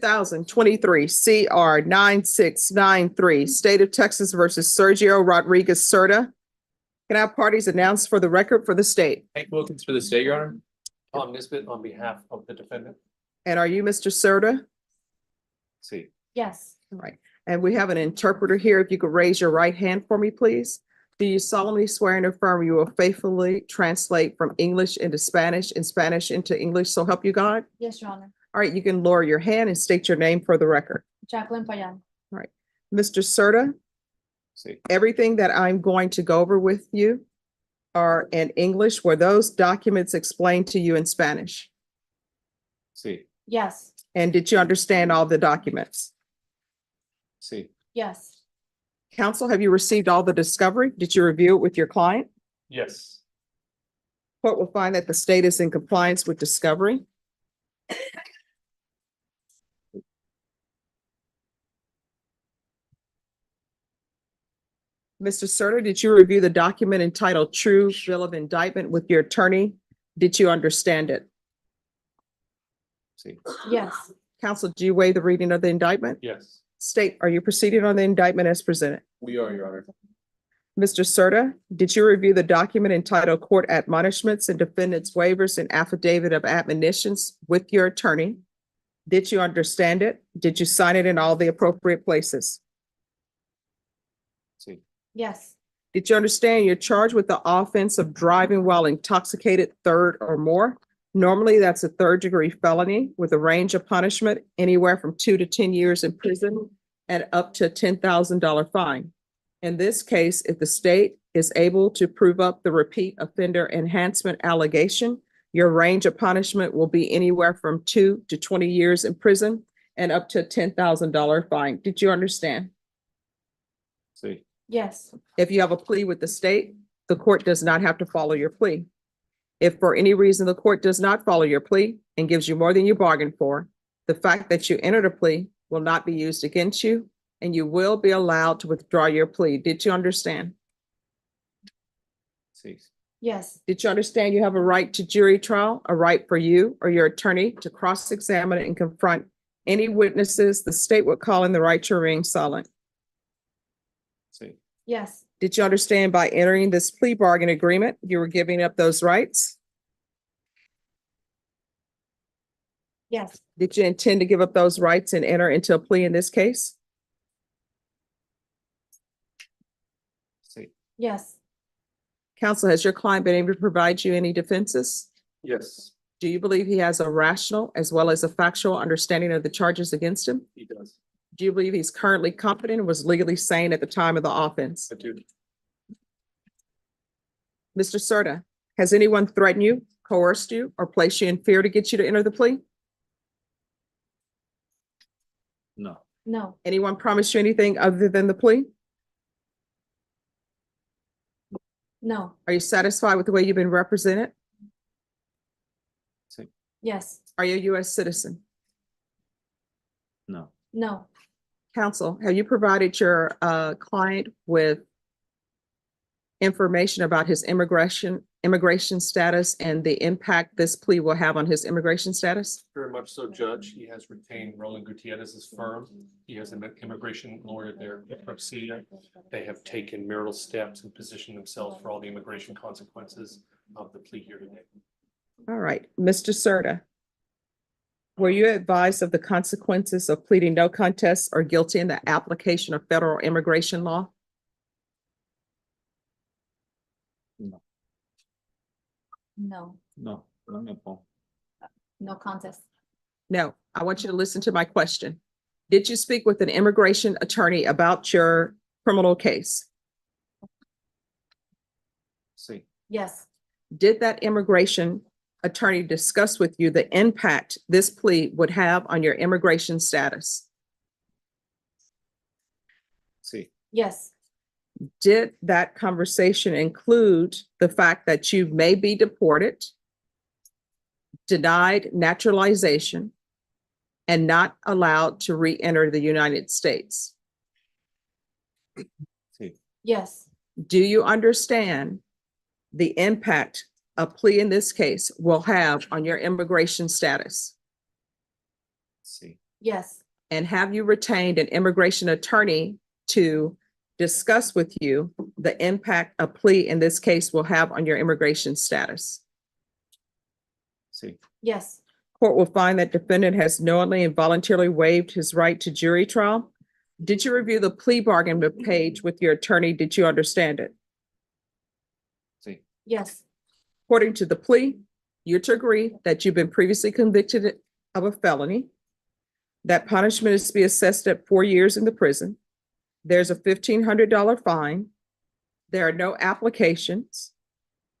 2023 CR 9693, State of Texas versus Sergio Rodriguez Serda. Can I have parties announced for the record for the state? Hank Wilkins for the state, Your Honor. Tom Nisbet on behalf of the defendant. And are you Mr. Serda? See. Yes. All right. And we have an interpreter here. If you could raise your right hand for me, please. Do you solemnly swear and affirm you will faithfully translate from English into Spanish and Spanish into English, so help you God? Yes, Your Honor. All right, you can lower your hand and state your name for the record. Jacqueline Payan. Mr. Serda, See. everything that I'm going to go over with you are in English. Were those documents explained to you in Spanish? See. Yes. And did you understand all the documents? See. Yes. Counsel, have you received all the discovery? Did you review it with your client? Yes. Court will find that the state is in compliance with discovery. Mr. Serta, did you review the document entitled True Bill of Indictment with your attorney? Did you understand it? See. Yes. Counsel, do you waive the reading of the indictment? Yes. State, are you proceeding on the indictment as presented? We are, Your Honor. Mr. Serta, did you review the document entitled Court Admonishments and Defendants Waivers and Affidavit of Admonitions with your attorney? Did you understand it? Did you sign it in all the appropriate places? See. Yes. Did you understand you're charged with the offense of driving while intoxicated, third or more? Normally, that's a third-degree felony with a range of punishment anywhere from 2 to 10 years in prison and up to a $10,000 fine. In this case, if the state is able to prove up the repeat offender enhancement allegation, your range of punishment will be anywhere from 2 to 20 years in prison and up to a $10,000 fine. Did you understand? See. Yes. If you have a plea with the state, the court does not have to follow your plea. If for any reason the court does not follow your plea and gives you more than you bargained for, the fact that you entered a plea will not be used against you, and you will be allowed to withdraw your plea. Did you understand? See. Yes. Did you understand you have a right to jury trial, a right for you or your attorney to cross-examine and confront any witnesses the state would call in the right to remain silent? See. Yes. Did you understand by entering this plea bargain agreement, you were giving up those rights? Yes. Did you intend to give up those rights and enter into a plea in this case? See. Yes. Counsel, has your client been able to provide you any defenses? Yes, Do you believe he has a rational as well as a factual understanding of the charges against him? he does. Do you believe he's currently competent and was legally sane at the time of the offense? I do. Mr. Serta, has anyone threatened you, coerced you, or placed you in fear to get you to enter the plea? No. No. Anyone promised you anything other than the plea? No. Are you satisfied with the way you've been represented? See. Yes. Are you a U.S. citizen? No. No. Counsel, have you provided your client with information about his immigration status and the impact this plea will have on his immigration status? Very much so, Judge. He has retained Roland Gutierrez's firm. He has an immigration lawyer there at Procedural. They have taken marital steps and positioned themselves for all the immigration consequences of the plea here today. All right, Mr. Serta, were you advised of the consequences of pleading no contest or guilty in the application of federal immigration law? No. No. No. No contest. No, I want you to listen to my question. Did you speak with an immigration attorney about your criminal case? See. Yes. Did that immigration attorney discuss with you the impact this plea would have on your immigration status? See. Yes. Did that conversation include the fact that you may be deported, denied naturalization, and not allowed to re-enter the United States? See. Yes. Do you understand the impact a plea in this case will have on your immigration status? See. Yes. And have you retained an immigration attorney to discuss with you the impact a plea in this case will have on your immigration status? Sí. Yes. Court will find that defendant has knowingly and voluntarily waived his right to jury trial. Did you review the plea bargain page with your attorney? Did you understand it? Sí. Yes. According to the plea, you're to agree that you've been previously convicted of a felony, that punishment is to be assessed at 4 years in the prison. There's a $1,500 fine. There are no applications.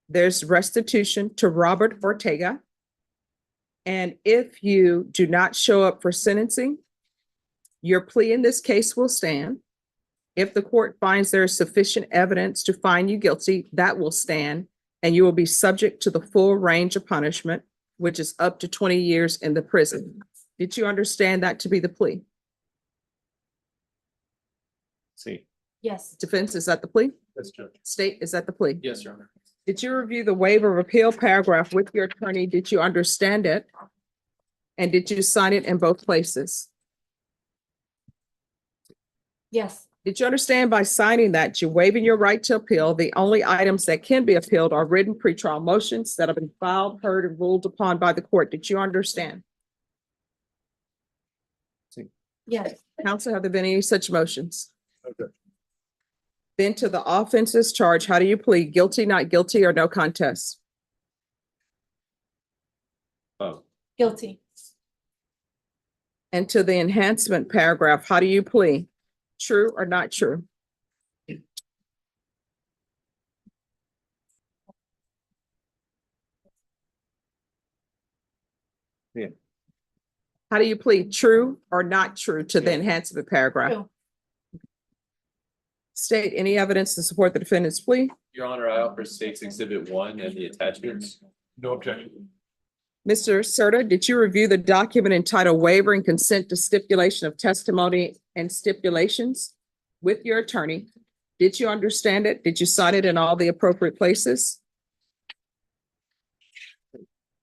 There's restitution to Robert Ortega. And if you do not show up for sentencing, your plea in this case will stand. If the court finds there is sufficient evidence to find you guilty, that will stand, and you will be subject to the full range of punishment, which is up to 20 years in the prison. Did you understand that to be the plea? Sí. Yes. Defense, is that the plea? Yes, Judge. State, is that the plea? Yes, Your Honor. Did you review the waiver of appeal paragraph with your attorney? Did you understand it? And did you sign it in both places? Yes. Did you understand by signing that you're waiving your right to appeal? The only items that can be appealed are written pretrial motions that have been filed, heard, and ruled upon by the court. Did you understand? Yes. Counsel, have there been any such motions? Okay. Then to the offenses charged, how do you plead? Guilty, not guilty, or no contest? Oh, Guilty. And to the enhancement paragraph, how do you plead? True or not true? Yeah. How do you plead? True or not true to the enhancement paragraph? True. State any evidence to support the defendant's plea. Your Honor, I offer State's Exhibit 1 and the attachments. No objection. Mr. Serta, did you review the document entitled Waiver and Consent to Stipulation of Testimony and Stipulations with your attorney? Did you understand it? Did you sign it in all the appropriate places?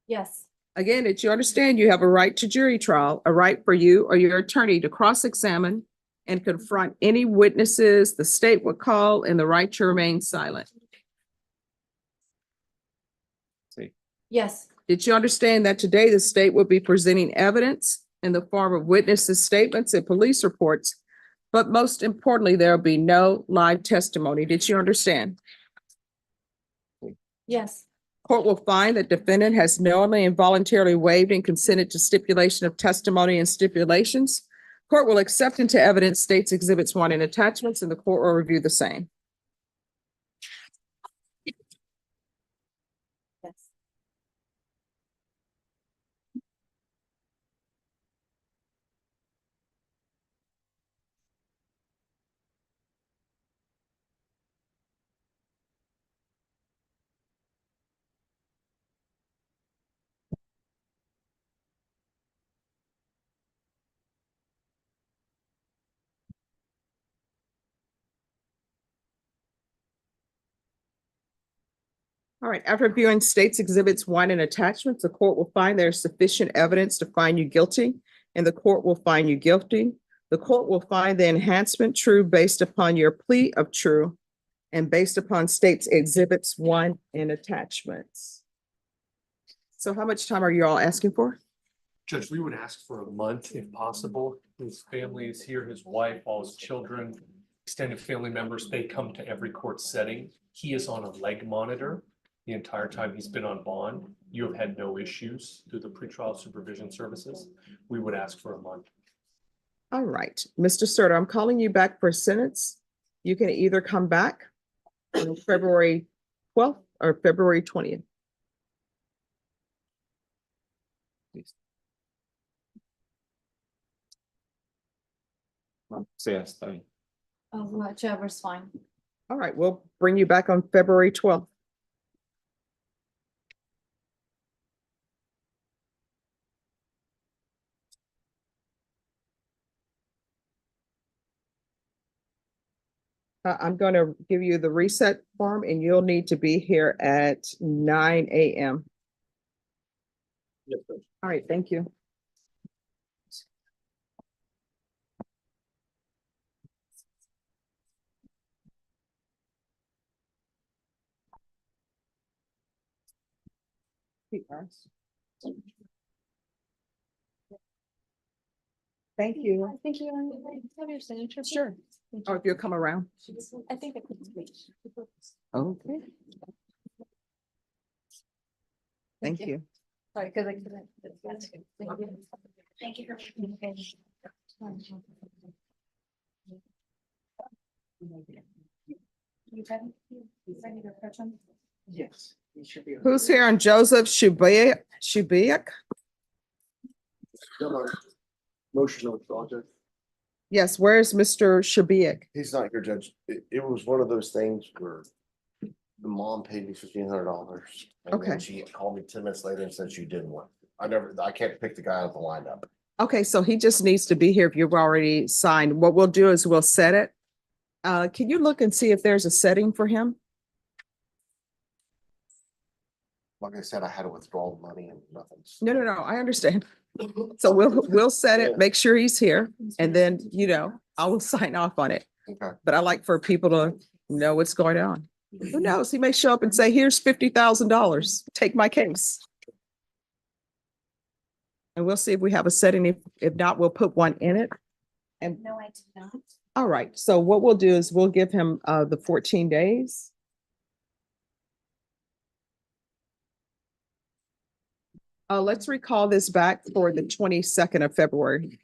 Yes. Again, did you understand you have a right to jury trial, a right for you or your attorney to cross-examine and confront any witnesses the state would call, and the right to remain silent? sí. Yes. Did you understand that today the state will be presenting evidence in the form of witnesses' statements and police reports? But most importantly, there will be no live testimony. Did you understand? Yes. Court will find that defendant has knowingly and voluntarily waived and consented to stipulation of testimony and stipulations. Court will accept into evidence State's Exhibits 1 and attachments, and the court will review the same. Yes. All right, after viewing State's Exhibits 1 and attachments, the court will find there is sufficient evidence to find you guilty, and the court will find you guilty. The court will find the enhancement true based upon your plea of true and based upon State's Exhibits 1 and attachments. So how much time are you all asking for? Judge, we would ask for a month if possible. His family is here, his wife, all his children, extended family members, they come to every court setting. He is on a leg monitor the entire time he's been on bond. You have had no issues through the pretrial supervision services. We would ask for a month. All right, Mr. Serta, I'm calling you back for a sentence. You can either come back on February 12th or February 20th. Sí, está bien. Whichever's fine. All right, we'll bring you back on February 12th. I'm going to give you the reset form, and you'll need to be here at 9 a.m. Yes, Judge. All right, thank you. Thank you. I think you have your signature. Sure. Or if you'll come around. I think it could be. Okay. Thank you. Sorry, because I couldn't. That's good. Thank you. Thank you for communicating. You ready to approach him? Yes. He should be. Who's here on Joseph Shubiak? Motion to withdraw, Judge. Yes, where's Mr. Shubiak? He's not here, Judge. It was one of those things where the mom paid me $1,500. And then Okay. she called me 10 minutes later and said she didn't want. I can't pick the guy out of the lineup. Okay, so he just needs to be here if you've already signed. What we'll do is we'll set it. Can you look and see if there's a setting for him? Like I said, I had to withdraw the money and nothing. No, I understand. So we'll set it, make sure he's here, and then, I will sign off on it. Okay. But I like for people to know what's going on. Who knows? He may show up and say, here's $50,000. Take my case. And we'll see if we have a setting. If not, we'll put one in it. And No, I did not. all right, so what we'll do is we'll give him the 14 days. Let's recall this back for the 22nd of February.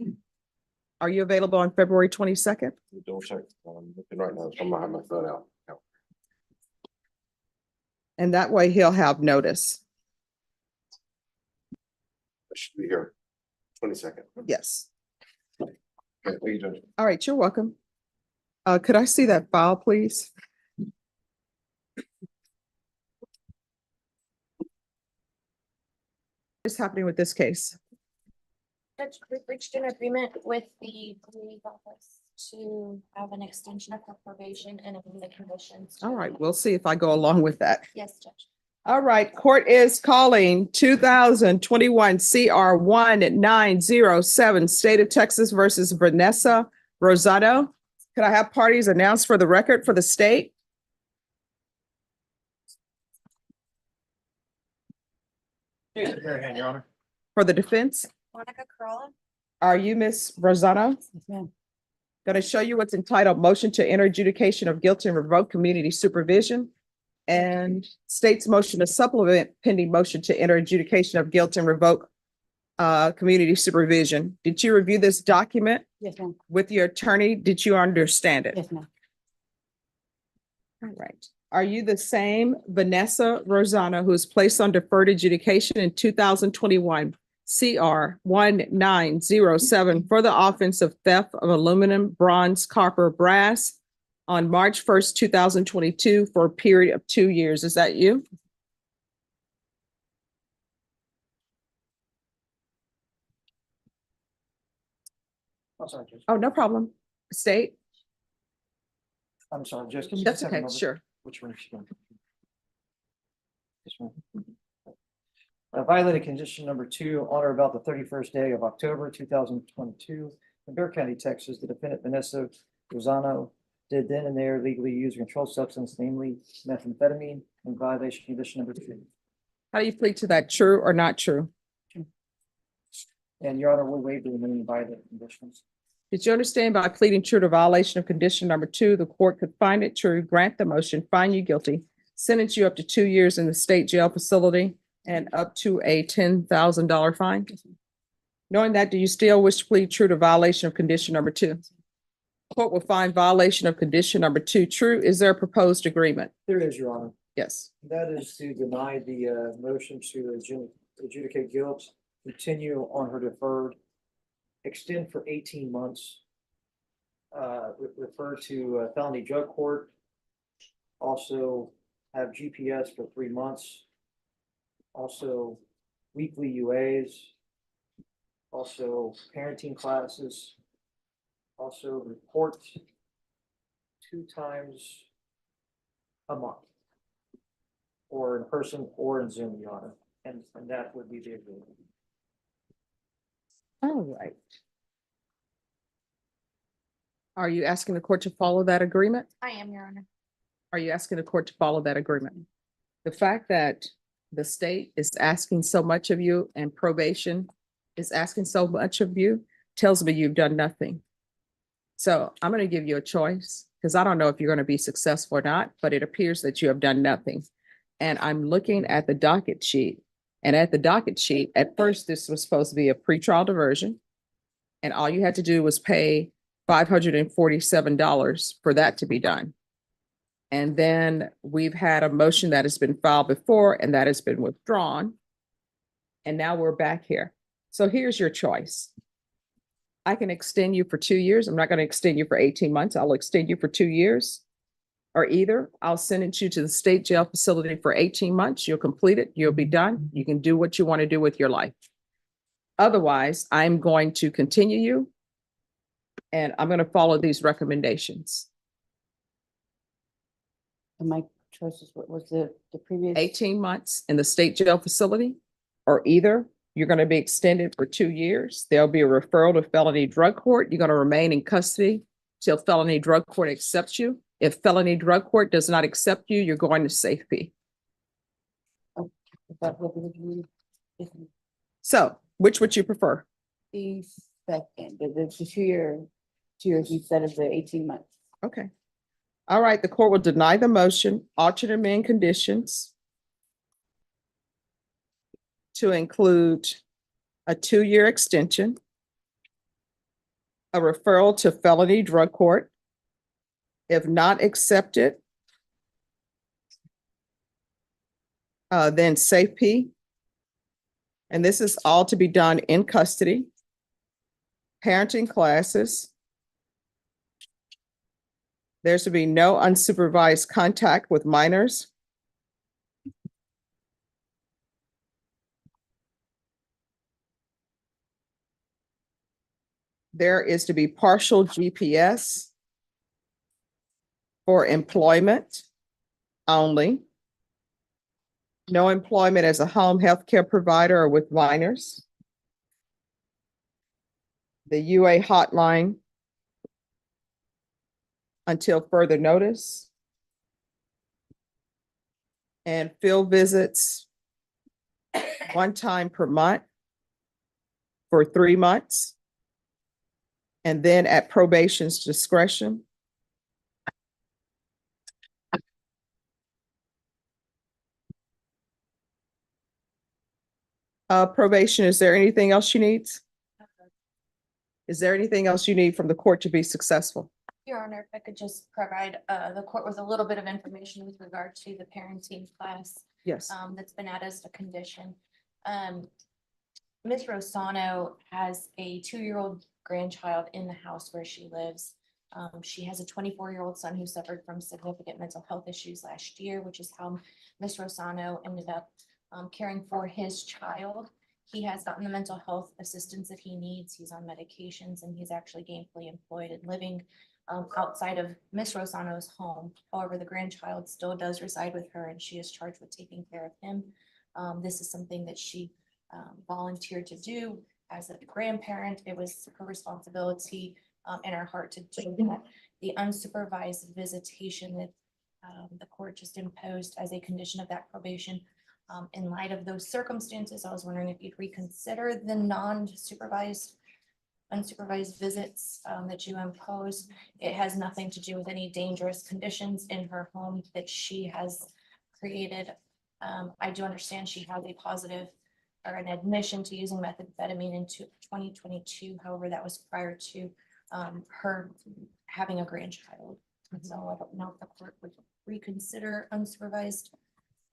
Are you available on February 22nd? Double check. I'm looking right now. I'm gonna have my phone out. No. And that way he'll have notice. I should be here. 22nd. Yes. Okay, thank you, Judge. All right, you're welcome. Could I see that file, please? What's happening with this case? Judge, we've reached an agreement with the police office to have an extension of her probation and amend the conditions. All right, we'll see if I go along with that. Yes, Judge. All right, court is calling 2021 CR 1907, State of Texas versus Vanessa Rosano. Could I have parties announced for the record for the state? Your Honor. For the defense? Monica Corolla? Are you Miss Rosano? Going to show you what's entitled Motion to Enter Adjudication of Guilt and Revoke Community Supervision. And state's motion to supplement pending motion to enter adjudication of guilt and revoke community supervision. Did you review this document Yes, ma'am. with your attorney? Did you understand it? Yes, ma'am. All right. Are you the same Vanessa Rosano who was placed on deferred adjudication in 2021 CR 1907 for the offense of theft of aluminum, bronze, copper, brass on March 1st, 2022 for a period of 2 years? Is that you? I'm sorry, Judge. Oh, no problem. State? I'm sorry, Judge. Can you That's just have me okay, over? sure. Which one is she going? This one. Violated condition number 2 on or about the 31st day of October 2022 in Bear County, Texas. The defendant Vanessa Rosano did then and there legally use a controlled substance, namely methamphetamine, in violation condition number 2. How do you plead to that? True or not true? And Your Honor, we'll waive the remaining violated conditions. Did you understand by pleading true to violation of condition number 2, the court could find it true, grant the motion, find you guilty, sentence you up to 2 years in the state jail facility and up to a $10,000 fine? Knowing that, do you still wish to plead true to violation of condition number 2? Court will find violation of condition number 2 true. Is there a proposed agreement? There is, Your Honor. Yes. That is to deny the motion to adjudicate guilt, continue on her deferred, extend for 18 months, refer to felony drug court, also have GPS for 3 months, also weekly UAs, also parenting classes, also report 2 times a month, or in person or in Zoom, Your Honor, and that would be the agreement. All right. Are you asking the court to follow that agreement? I am, Your Honor. Are you asking the court to follow that agreement? The fact that the state is asking so much of you and probation is asking so much of you, tells me you've done nothing. So I'm going to give you a choice because I don't know if you're going to be successful or not, but it appears that you have done nothing. And I'm looking at the docket sheet. And at the docket sheet, at first, this was supposed to be a pretrial diversion. And all you had to do was pay $547 for that to be done. And then we've had a motion that has been filed before and that has been withdrawn. And now we're back here. So here's your choice. I can extend you for 2 years. I'm not going to extend you for 18 months. I'll extend you for 2 years. Or either I'll send you to the state jail facility for 18 months. You'll complete it. You'll be done. You can do what you want to do with your life. Otherwise, I'm going to continue you and I'm going to follow these recommendations. And my choices, what was the previous? 18 months in the state jail facility, or either you're going to be extended for 2 years. There'll be a referral to felony drug court. You're going to remain in custody till felony drug court accepts you. If felony drug court does not accept you, you're going to safety. Is that what we would do? So which would you prefer? The second, the 2 years instead of the 18 months. Okay. All right, the court will deny the motion, alternate amend conditions to include a 2-year extension, a referral to felony drug court. If not accepted, then safety. And this is all to be done in custody. Parenting classes. There's to be no unsupervised contact with minors. There is to be partial GPS for employment only. No employment as a home health care provider or with minors. The UA hotline until further notice. And field visits 1 time per month for 3 months. And then at probation's discretion. Probation, is there anything else you need? Is there anything else you need from the court to be successful? Your Honor, if I could just provide the court with a little bit of information with regard to the parenting class Yes. that's been added as a condition. Ms. Rosano has a 2-year-old grandchild in the house where she lives. She has a 24-year-old son who suffered from significant mental health issues last year, which is how Ms. Rosano ended up caring for his child. He has gotten the mental health assistance that he needs. He's on medications and he's actually gainfully employed and living outside of Ms. Rosano's home. However, the grandchild still does reside with her and she is charged with taking care of him. This is something that she volunteered to do as a grandparent. It was her responsibility and her heart to do that. The unsupervised visitation that the court just imposed as a condition of that probation. In light of those circumstances, I was wondering if you'd reconsider the unsupervised visits that you impose. It has nothing to do with any dangerous conditions in her home that she has created. I do understand she has a positive or an admission to using methamphetamine in 2022. However, that was prior to her having a grandchild. So I don't know if the court would reconsider unsupervised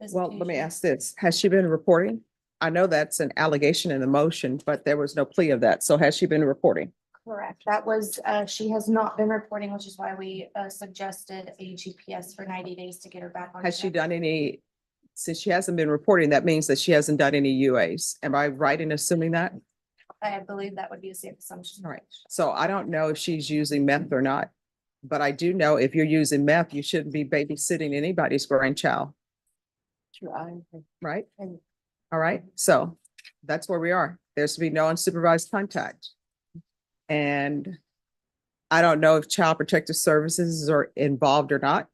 visitation. Well, let me ask this. Has she been reporting? I know that's an allegation in the motion, but there was no plea of that. So has she been reporting? Correct. That was, she has not been reporting, which is why we suggested a GPS for 90 days to get her back on. Has she track. done any, since she hasn't been reporting, that means that she hasn't done any UAs. Am I right in assuming that? I believe that would be a safe assumption. All right. So I don't know if she's using meth or not, but I do know if you're using meth, you shouldn't be babysitting anybody's grandchild, True, I agree. right? And All right. So that's where we are. There's to be no unsupervised contact. And I don't know if Child Protective Services are involved or not.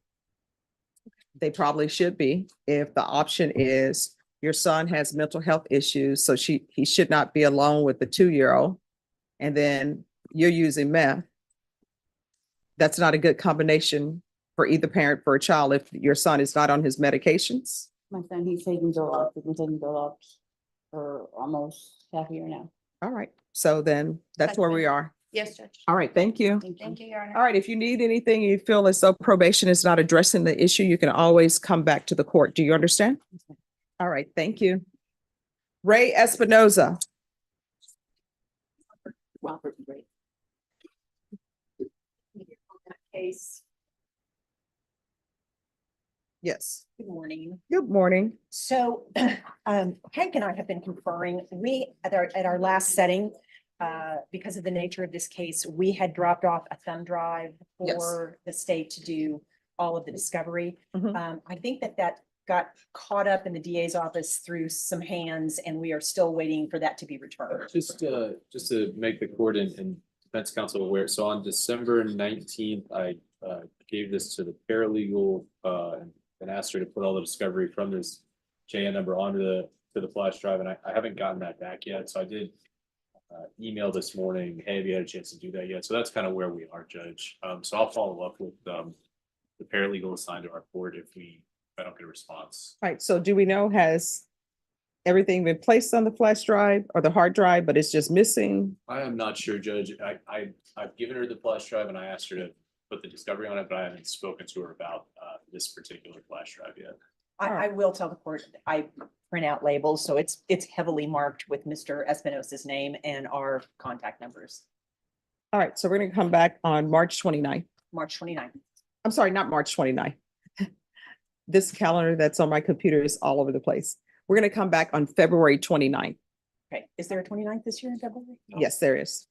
They probably should be if the option is your son has mental health issues, so he should not be alone with the 2-year-old. And then you're using meth. That's not a good combination for either parent for a child if your son is not on his medications. My son, he's taking Zoloft, he's been taking Zoloft for almost half a year now. All right, so then that's where we are. Yes, Judge. All right, thank you. Thank you, Your Honor. All right, if you need anything, you feel as though probation is not addressing the issue, you can always come back to the court. Do you understand? All right, thank you. Ray Espinoza. Robert, great. Case. Yes, Good morning. good morning. So Hank and I have been conferring, we, at our last setting, because of the nature of this case, we had dropped off a thumb drive for the state to do all of the discovery. Mhm. I think that got caught up in the DA's office through some hands, and we are still waiting for that to be returned. Just to make the court and defense counsel aware, so on December 19th, I gave this to the paralegal and asked her to put all the discovery from this JN number onto the flash drive, and I haven't gotten that back yet. So I did email this morning, hey, have you had a chance to do that yet? So that's kind of where we are, Judge. So I'll follow up with the paralegal assigned to our court if I don't get a response. All right, so do we know, has everything been placed on the flash drive or the hard drive, but it's just missing? I am not sure, Judge. I've given her the flash drive and I asked her to put the discovery on it, but I haven't spoken to her about this particular flash drive yet. I will tell the court, I print out labels, so it's heavily marked with Mr. Espinosa's name and our contact numbers. All right, so we're gonna come back on March 29th. March 29th. I'm sorry, not March 29th. This calendar that's on my computer is all over the place. We're gonna come back on February 29th. Okay, is there a 29th this year in February? Yes, there is.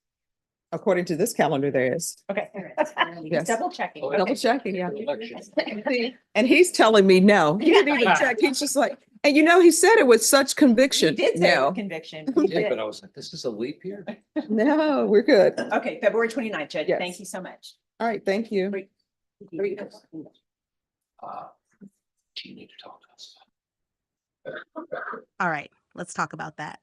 According to this calendar, there is. Okay. Yes. Double checking. Okay. Double checking, yeah. And he's telling me no. He didn't even check. He's just like, and he said it with such He conviction. did say No, conviction. He Yeah, did. but I was like, this is a leap year. no, we're good. Okay, February 29th, Judge. Yes. Thank you so much. All right, thank you. Do you need to talk to us? All right, let's talk about that.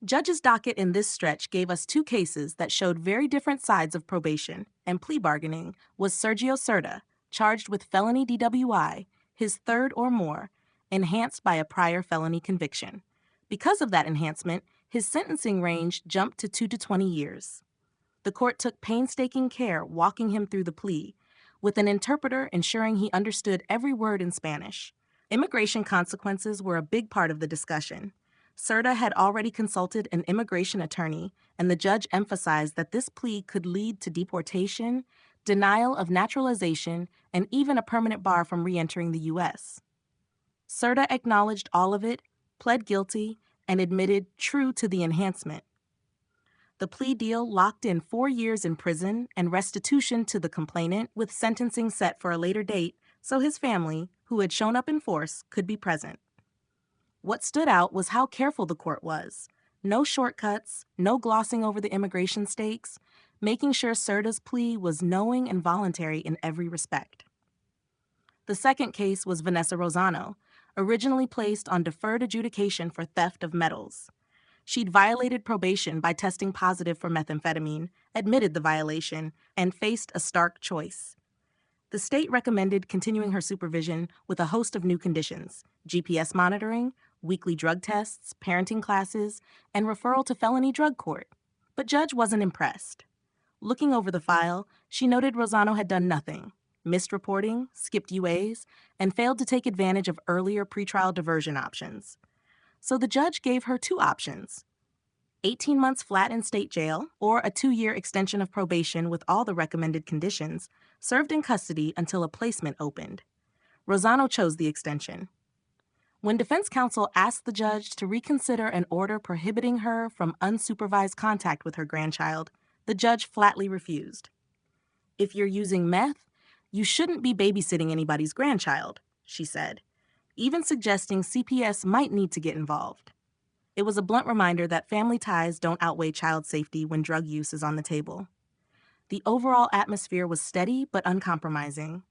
Judge's docket in this stretch gave us 2 cases that showed very different sides of probation, and plea bargaining was Sergio Serda, charged with felony DWI, his 3rd or more, enhanced by a prior felony conviction. Because of that enhancement, his sentencing range jumped to 2 to 20 years. The court took painstaking care walking him through the plea, with an interpreter ensuring he understood every word in Spanish. Immigration consequences were a big part of the discussion. Serta had already consulted an immigration attorney, and the judge emphasized that this plea could lead to deportation, denial of naturalization, and even a permanent bar from re-entering the U.S. Serta acknowledged all of it, pled guilty, and admitted true to the enhancement. The plea deal locked in 4 years in prison and restitution to the complainant, with sentencing set for a later date so his family, who had shown up in force, could be present. What stood out was how careful the court was. No shortcuts, no glossing over the immigration stakes, making sure Serta's plea was knowing and voluntary in every respect. The second case was Vanessa Rosano, originally placed on deferred adjudication for theft of metals. She'd violated probation by testing positive for methamphetamine, admitted the violation, and faced a stark choice. The state recommended continuing her supervision with a host of new conditions: GPS monitoring, weekly drug tests, parenting classes, and referral to felony drug court. But Judge wasn't impressed. Looking over the file, she noted Rosano had done nothing, missed reporting, skipped UAs, and failed to take advantage of earlier pretrial diversion options. So the judge gave her 2 options: 18 months flat in state jail, or a 2-year extension of probation with all the recommended conditions, served in custody until a placement opened. Rosano chose the extension. When defense counsel asked the judge to reconsider an order prohibiting her from unsupervised contact with her grandchild, the judge flatly refused. "If you're using meth, you shouldn't be babysitting anybody's grandchild," she said, even suggesting CPS might need to get involved. It was a blunt reminder that family ties don't outweigh child safety when drug use is on the table. The overall atmosphere was steady but uncompromising.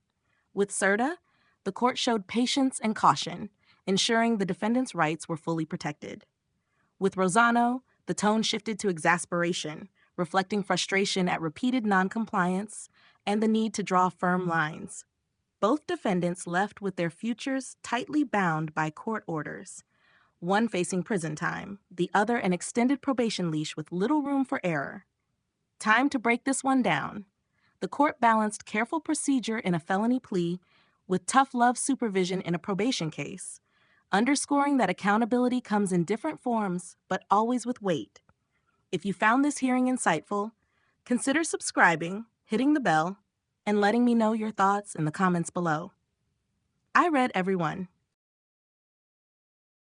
With Serta, the court showed patience and caution, ensuring the defendant's rights were fully protected. With Rosano, the tone shifted to exasperation, reflecting frustration at repeated noncompliance and the need to draw firm lines. Both defendants left with their futures tightly bound by court orders, one facing prison time, the other an extended probation leash with little room for error. Time to break this one down. The court balanced careful procedure in a felony plea with tough love supervision in a probation case, underscoring that accountability comes in different forms, but always with weight. If you found this hearing insightful, consider subscribing, hitting the bell, and letting me know your thoughts in the comments below. I read every one.